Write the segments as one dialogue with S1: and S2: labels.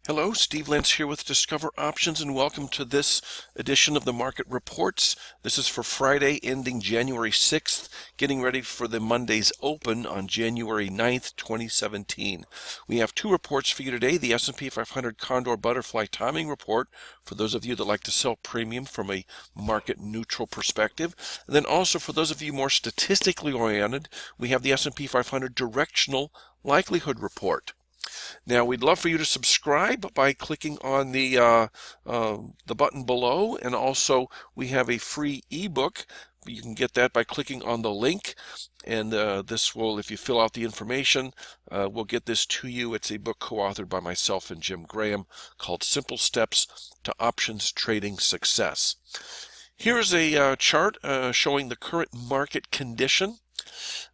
S1: Hello, Steve Lentz here with Discover Options, and welcome to this edition of the Market Reports. This is for Friday ending January 6th, getting ready for the Monday's open on January 9th, 2017. We have two reports for you today, the S&P 500 Condor Butterfly Timing Report, for those of you that like to sell premium from a market-neutral perspective. And then also for those of you more statistically oriented, we have the S&P 500 Directional Likelihood Report. Now, we'd love for you to subscribe by clicking on the button below, and also we have a free ebook. You can get that by clicking on the link, and this will, if you fill out the information, we'll get this to you. It's a book co-authored by myself and Jim Graham called Simple Steps to Options Trading Success. Here's a chart showing the current market condition.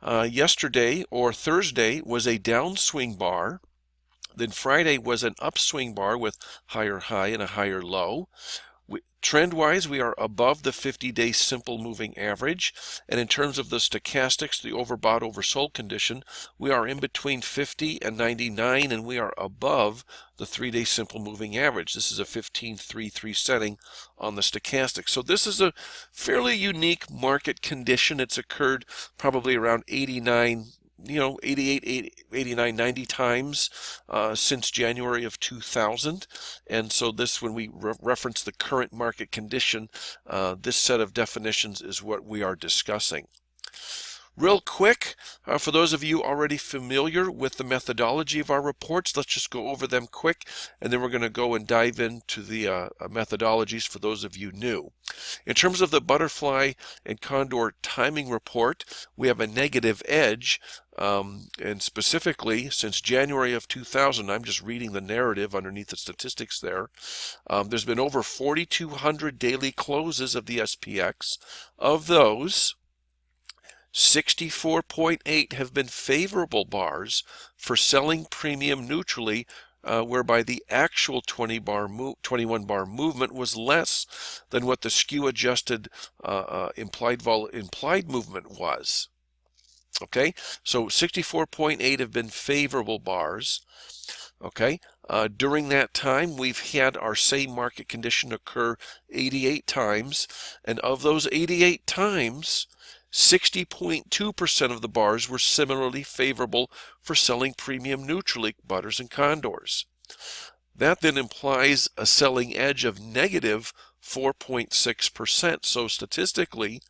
S1: Yesterday, or Thursday, was a downswing bar. Then Friday was an upswing bar with higher high and a higher low. Trend-wise, we are above the 50-day simple moving average. And in terms of the stochastics, the overbought, oversold condition, we are in between 50 and 99, and we are above the 3-day simple moving average. This is a 15.33 setting on the stochastic. So this is a fairly unique market condition. It's occurred probably around 88, 89, 90 times since January of 2000. And so this, when we reference the current market condition, this set of definitions is what we are discussing. Real quick, for those of you already familiar with the methodology of our reports, let's just go over them quick, and then we're going to go and dive into the methodologies for those of you new. In terms of the butterfly and condor timing report, we have a negative edge, and specifically since January of 2000, I'm just reading the narrative underneath the statistics there, there's been over 4,200 daily closes of the SPX. Of those, 64.8 have been favorable bars for selling premium neutrally, whereby the actual 21 bar movement was less than what the SKEW adjusted implied movement was. Okay, so 64.8 have been favorable bars. Okay, during that time, we've had our same market condition occur 88 times, and of those 88 times, 60.2% of the bars were similarly favorable for selling premium neutrally, butters and condors. That then implies a selling edge of negative 4.6%. So statistically,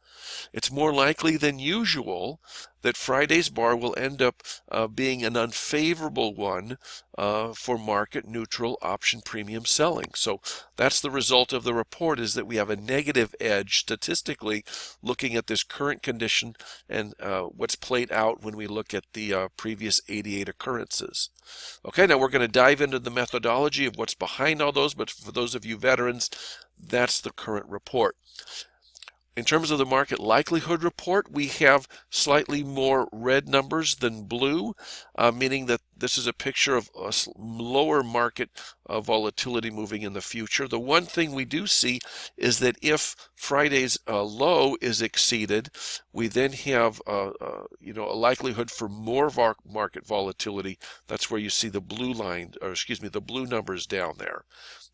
S1: it's more likely than usual that Friday's bar will end up being an unfavorable one for market neutral option premium selling. So that's the result of the report, is that we have a negative edge statistically looking at this current condition and what's played out when we look at the previous 88 occurrences. Okay, now we're going to dive into the methodology of what's behind all those, but for those of you veterans, that's the current report. In terms of the market likelihood report, we have slightly more red numbers than blue, meaning that this is a picture of a lower market volatility moving in the future. The one thing we do see is that if Friday's low is exceeded, we then have a likelihood for more market volatility. That's where you see the blue line, or excuse me, the blue numbers down there.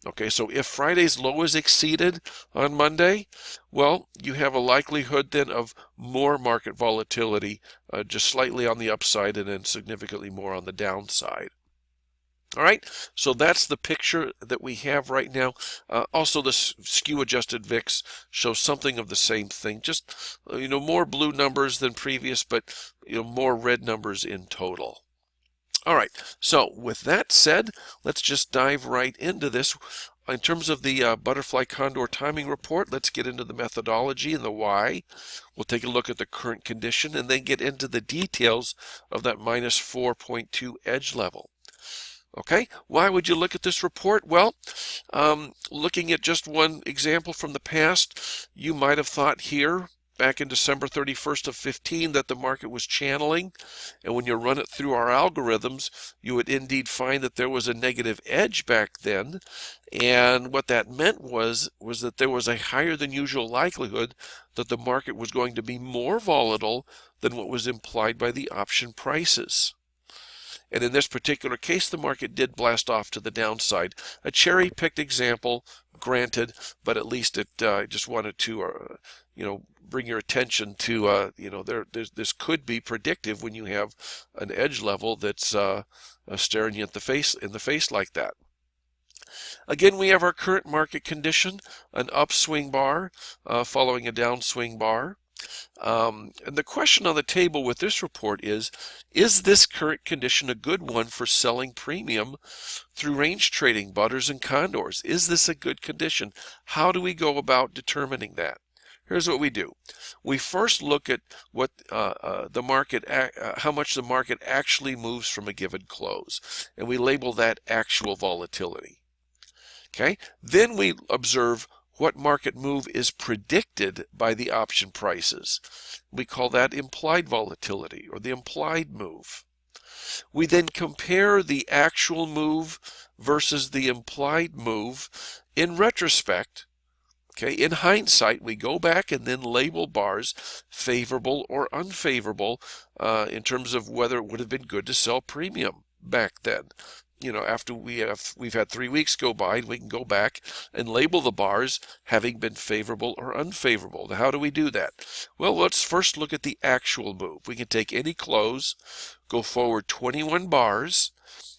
S1: Okay, so if Friday's low is exceeded on Monday, well, you have a likelihood then of more market volatility, just slightly on the upside and then significantly more on the downside. All right, so that's the picture that we have right now. Also, the SKEW adjusted VIX shows something of the same thing, just more blue numbers than previous, but more red numbers in total. All right, so with that said, let's just dive right into this. In terms of the butterfly condor timing report, let's get into the methodology and the why. We'll take a look at the current condition and then get into the details of that minus 4.2 edge level. Okay, why would you look at this report? Well, looking at just one example from the past, you might have thought here, back in December 31st of 15, that the market was channeling, and when you run it through our algorithms, you would indeed find that there was a negative edge back then, and what that meant was that there was a higher than usual likelihood that the market was going to be more volatile than what was implied by the option prices. And in this particular case, the market did blast off to the downside. A cherry-picked example, granted, but at least it just wanted to, bring your attention to, this could be predictive when you have an edge level that's staring you in the face like that. Again, we have our current market condition, an upswing bar following a downswing bar. And the question on the table with this report is this current condition a good one for selling premium through range trading, butters and condors? Is this a good condition? How do we go about determining that? Here's what we do. We first look at what the market, how much the market actually moves from a given close, and we label that actual volatility. Okay. Then we observe what market move is predicted by the option prices. We call that implied volatility, or the implied move. We then compare the actual move versus the implied move in retrospect. Okay, in hindsight, we go back and then label bars favorable or unfavorable in terms of whether it would have been good to sell premium back then. After we've had 3 weeks go by, we can go back and label the bars having been favorable or unfavorable. Now, how do we do that? Well, let's first look at the actual move. We can take any close, go forward 21 bars,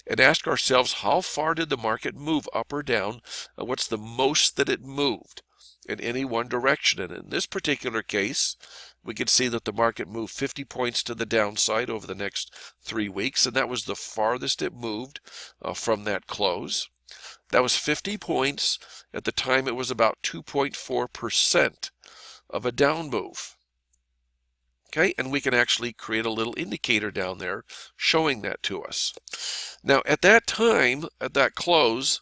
S1: and ask ourselves, how far did the market move up or down? What's the most that it moved in any one direction? And in this particular case, we can see that the market moved 50 points to the downside over the next 3 weeks, and that was the farthest it moved from that close. That was 50 points. At the time, it was about 2.4% of a down move. Okay, and we can actually create a little indicator down there showing that to us. Now, at that time, at that close,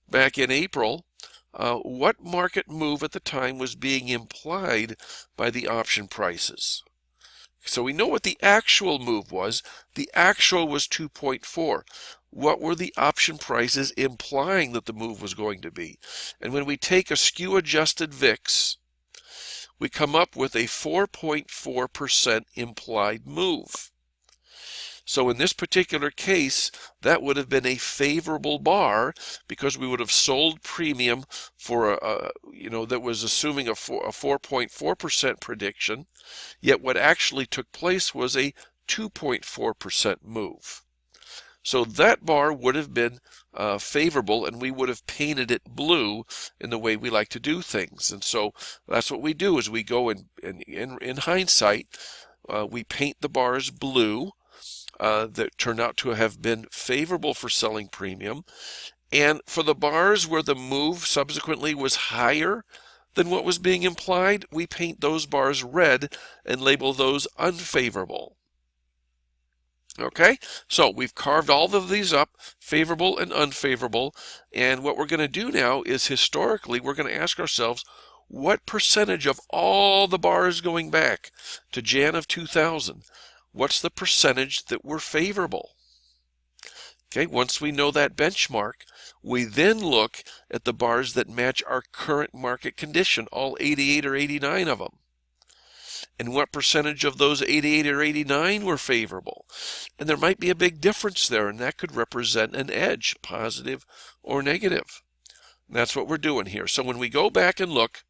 S1: back in April, what market move at the time was being implied by the option prices? So we know what the actual move was. The actual was 2.4. What were the option prices implying that the move was going to be? And when we take a skew adjusted VIX, we come up with a 4.4% implied move. So in this particular case, that would have been a favorable bar because we would have sold premium for that was assuming a 4.4% prediction, yet what actually took place was a 2.4% move. So that bar would have been favorable, and we would have painted it blue in the way we like to do things. And so that's what we do, is we go in hindsight, we paint the bars blue that turn out to have been favorable for selling premium. And for the bars where the move subsequently was higher than what was being implied, we paint those bars red and label those unfavorable. Okay, so we've carved all of these up, favorable and unfavorable, and what we're going to do now is historically we're going to ask ourselves, what percentage of all the bars going back to Jan of 2000, what's the percentage that were favorable? Okay, once we know that benchmark, we then look at the bars that match our current market condition, all 88 or 89 of them. And what percentage of those 88 or 89 were favorable? And there might be a big difference there, and that could represent an edge, positive or negative. And that's what we're doing here. So when we go back and look,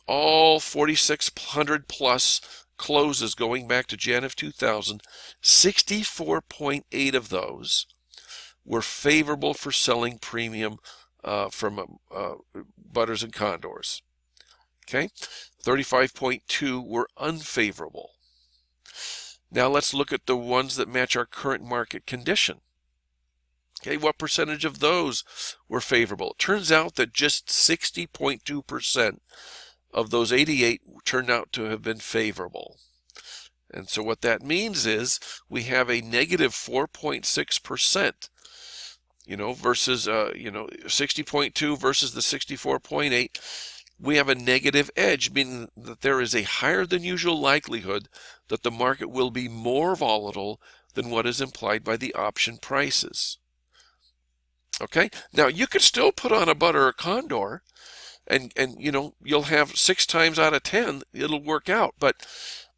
S1: all 4,600 plus closes going back to Jan of 2000, 64.8 of those were favorable for selling premium from butters and condors. Okay, 35.2 were unfavorable. Now let's look at the ones that match our current market condition. Okay, what percentage of those were favorable? It turns out that just 60.2% of those 88 turned out to have been favorable. And so what that means is we have a negative 4.6%, versus 60.2 versus the 64.8. We have a negative edge, meaning that there is a higher than usual likelihood that the market will be more volatile than what is implied by the option prices. Okay, now you could still put on a butter or condor, and you'll have 6 times out of 10 it'll work out. But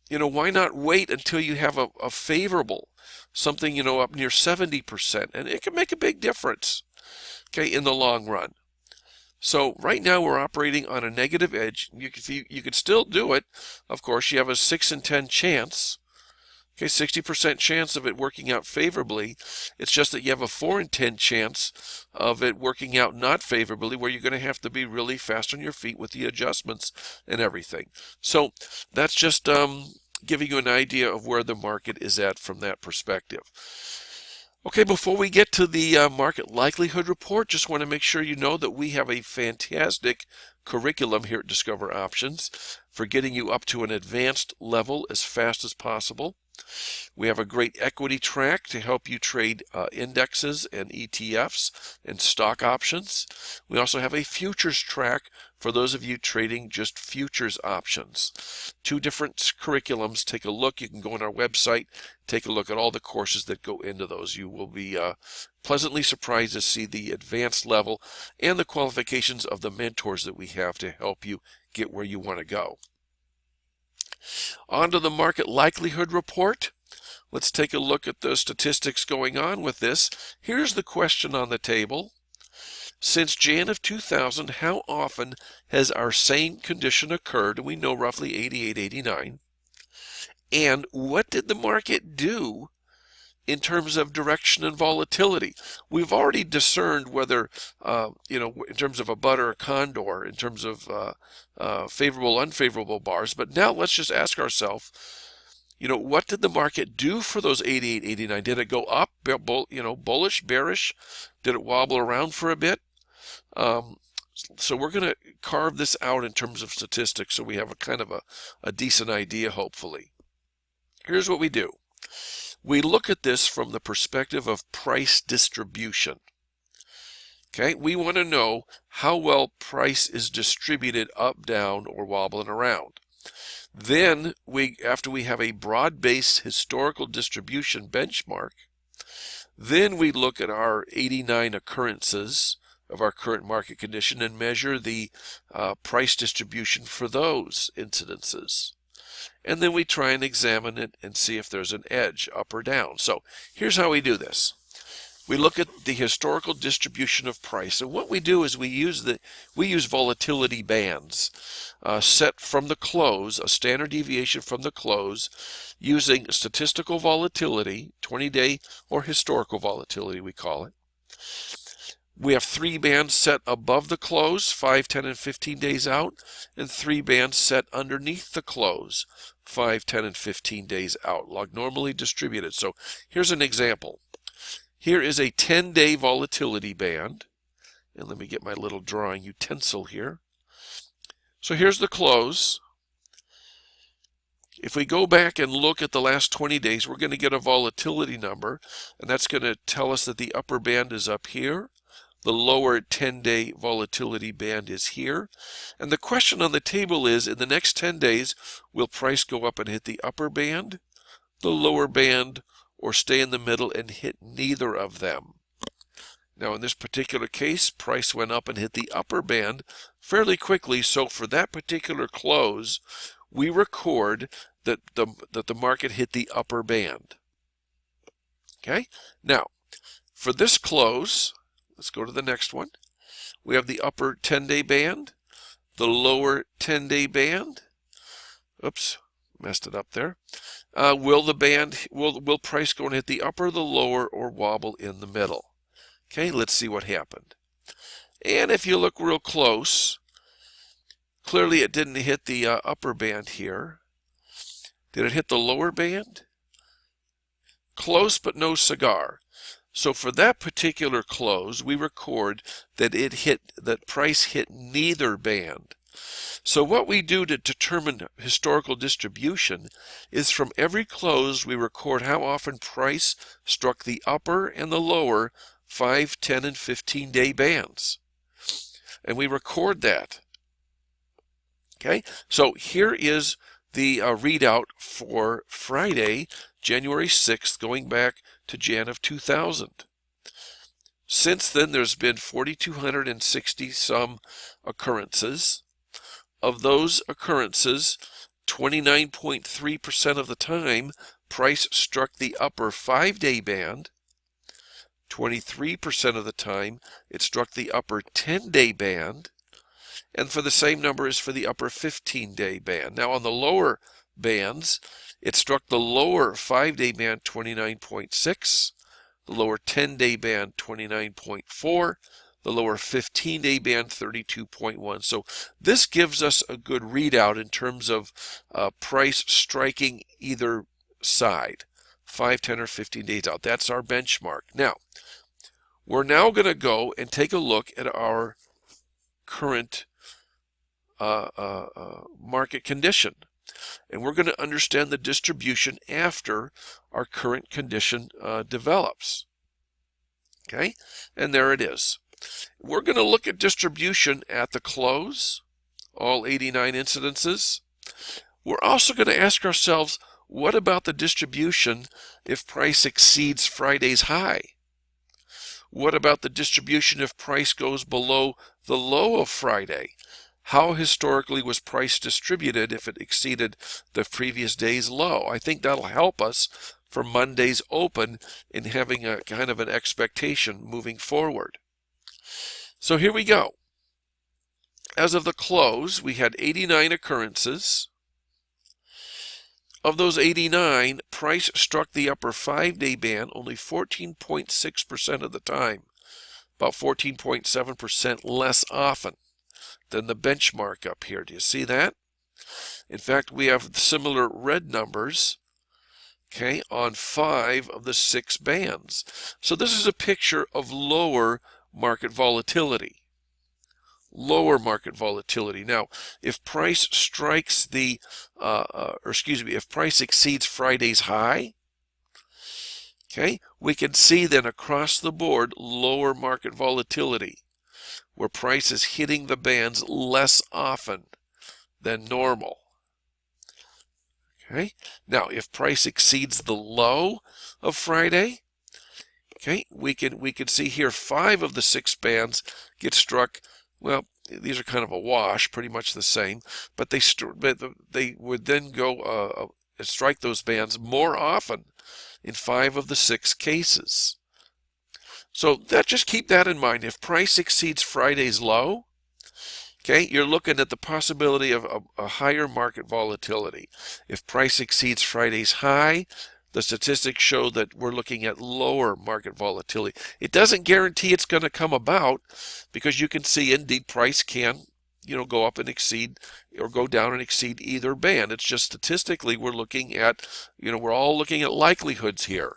S1: why not wait until you have a favorable something, up near 70%, and it can make a big difference, okay, in the long run. So right now we're operating on a negative edge. You could still do it. Of course, you have a 6 in 10 chance. Okay, 60% chance of it working out favorably. It's just that you have a 4 in 10 chance of it working out not favorably, where you're going to have to be really fast on your feet with the adjustments and everything. So that's just giving you an idea of where the market is at from that perspective. Okay, before we get to the market likelihood report, just want to make sure you know that we have a fantastic curriculum here at Discover Options for getting you up to an advanced level as fast as possible. We have a great equity track to help you trade indexes and ETFs and stock options. We also have a futures track for those of you trading just futures options. 2 different curriculums. Take a look. You can go on our website, take a look at all the courses that go into those. You will be pleasantly surprised to see the advanced level and the qualifications of the mentors that we have to help you get where you want to go. On to the market likelihood report. Let's take a look at the statistics going on with this. Here's the question on the table. Since Jan of 2000, how often has our same condition occurred? We know roughly 88, 89. And what did the market do in terms of direction and volatility? We've already discerned whether, in terms of a butt or a condor, in terms of favorable, unfavorable bars. But now let's just ask ourselves, what did the market do for those 88, 89? Did it go up, bullish, bearish? Did it wobble around for a bit? So we're going to carve this out in terms of statistics so we have a kind of a decent idea, hopefully. Here's what we do. We look at this from the perspective of price distribution. Okay, we want to know how well price is distributed up, down, or wobbling around. Then, after we have a broad-based historical distribution benchmark, then we look at our 89 occurrences of our current market condition and measure the price distribution for those incidences. And then we try and examine it and see if there's an edge up or down. So here's how we do this. We look at the historical distribution of price, and what we do is we use volatility bands set from the close, a standard deviation from the close, using statistical volatility, 20-day or historical volatility we call it. We have 3 bands set above the close, 5, 10, and 15 days out, and 3 bands set underneath the close, 5, 10, and 15 days out, log normally distributed. So here's an example. Here is a 10-day volatility band, and let me get my little drawing utensil here. So here's the close. If we go back and look at the last 20 days, we're going to get a volatility number, and that's going to tell us that the upper band is up here. The lower 10-day volatility band is here. And the question on the table is, in the next 10 days, will price go up and hit the upper band, the lower band, or stay in the middle and hit neither of them? Now, in this particular case, price went up and hit the upper band fairly quickly. So for that particular close, we record that the market hit the upper band. Okay? Now, for this close, let's go to the next one. We have the upper 10-day band, the lower 10-day band. Oops, messed it up there. Will price go and hit the upper, the lower, or wobble in the middle? Okay, let's see what happened. And if you look real close, clearly it didn't hit the upper band here. Did it hit the lower band? Close, but no cigar. So for that particular close, we record that price hit neither band. So what we do to determine historical distribution is from every close we record how often price struck the upper and the lower 5, 10, and 15-day bands. And we record that. Okay, so here is the readout for Friday, January 6th, going back to Jan of 2000. Since then, there's been 4,260 some occurrences. Of those occurrences, 29.3% of the time, price struck the upper 5-day band. 23% of the time, it struck the upper 10-day band. And for the same number as for the upper 15-day band. Now on the lower bands, it struck the lower 5-day band 29.6, the lower 10-day band 29.4, the lower 15-day band 32.1. So this gives us a good readout in terms of price striking either side, 5, 10, or 15 days out. That's our benchmark. Now, we're now going to go and take a look at our current market condition. And we're going to understand the distribution after our current condition develops. Okay, and there it is. We're going to look at distribution at the close, all 89 incidences. We're also going to ask ourselves, what about the distribution if price exceeds Friday's high? What about the distribution if price goes below the low of Friday? How historically was price distributed if it exceeded the previous day's low? I think that'll help us for Monday's open in having a kind of an expectation moving forward. So here we go. As of the close, we had 89 occurrences. Of those 89, price struck the upper 5-day band only 14.6% of the time, about 14.7% less often than the benchmark up here. Do you see that? In fact, we have similar red numbers, okay, on 5 of the 6 bands. So this is a picture of lower market volatility. Lower market volatility. Now, if price strikes the, if price exceeds Friday's high, okay, we can see then across the board lower market volatility, where price is hitting the bands less often than normal. Okay, now if price exceeds the low of Friday, okay, we can see here 5 of the 6 bands get struck. Well, these are kind of a wash, pretty much the same, but they would then go strike those bands more often in 5 of the 6 cases. So just keep that in mind. If price exceeds Friday's low, okay, you're looking at the possibility of a higher market volatility. If price exceeds Friday's high, the statistics show that we're looking at lower market volatility. It doesn't guarantee it's going to come about, because you can see indeed price can, go up and exceed or go down and exceed either band. It's just statistically we're looking at, we're all looking at likelihoods here.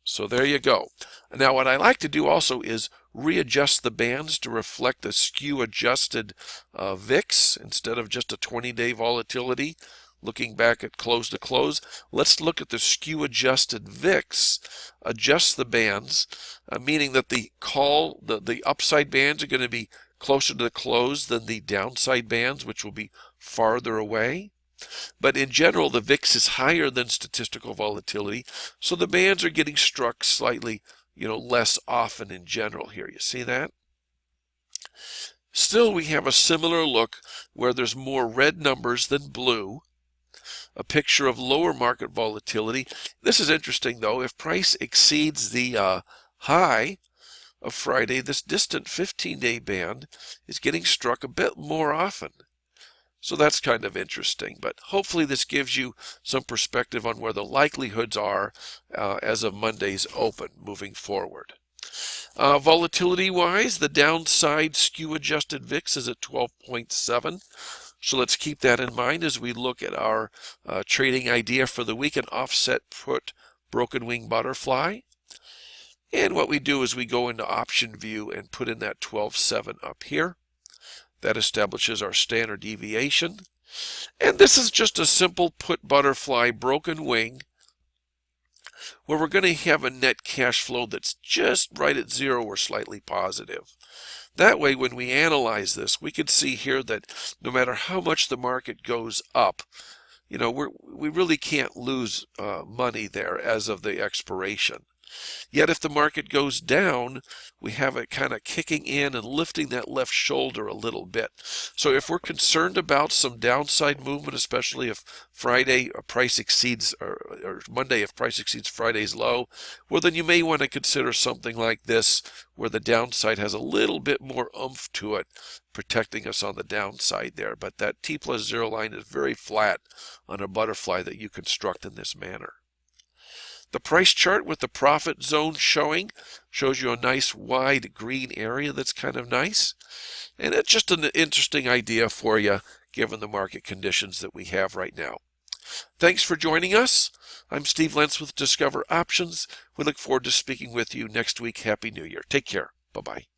S1: So there you go. Now what I like to do also is readjust the bands to reflect the SKEW adjusted VIX instead of just a 20-day volatility. Looking back at close to close, let's look at the SKEW adjusted VIX. Adjust the bands, meaning that the upside bands are going to be closer to the close than the downside bands, which will be farther away. But in general, the VIX is higher than statistical volatility, so the bands are getting struck slightly, less often in general here. You see that? Still, we have a similar look where there's more red numbers than blue. A picture of lower market volatility. This is interesting, though. If price exceeds the high of Friday, this distant 15-day band is getting struck a bit more often. So that's kind of interesting. But hopefully this gives you some perspective on where the likelihoods are as of Monday's open moving forward. Volatility-wise, the downside SKEW adjusted VIX is at 12.7. So let's keep that in mind as we look at our trading idea for the week, an offset put broken wing butterfly. And what we do is we go into option view and put in that 12.7 up here. That establishes our standard deviation. And this is just a simple put butterfly broken wing, where we're going to have a net cash flow that's just right at 0 or slightly positive. That way, when we analyze this, we can see here that no matter how much the market goes up, we really can't lose money there as of the expiration. Yet if the market goes down, we have it kind of kicking in and lifting that left shoulder a little bit. So if we're concerned about some downside movement, especially if Friday price exceeds, or Monday if price exceeds Friday's low, well then you may want to consider something like this where the downside has a little bit more oomph to it, protecting us on the downside there. But that T+0 line is very flat on a butterfly that you construct in this manner. The price chart with the profit zone showing shows you a nice wide green area that's kind of nice. And it's just an interesting idea for you given the market conditions that we have right now. Thanks for joining us. I'm Steve Lentz with Discover Options. We look forward to speaking with you next week. Happy New Year. Take care. Bye-bye.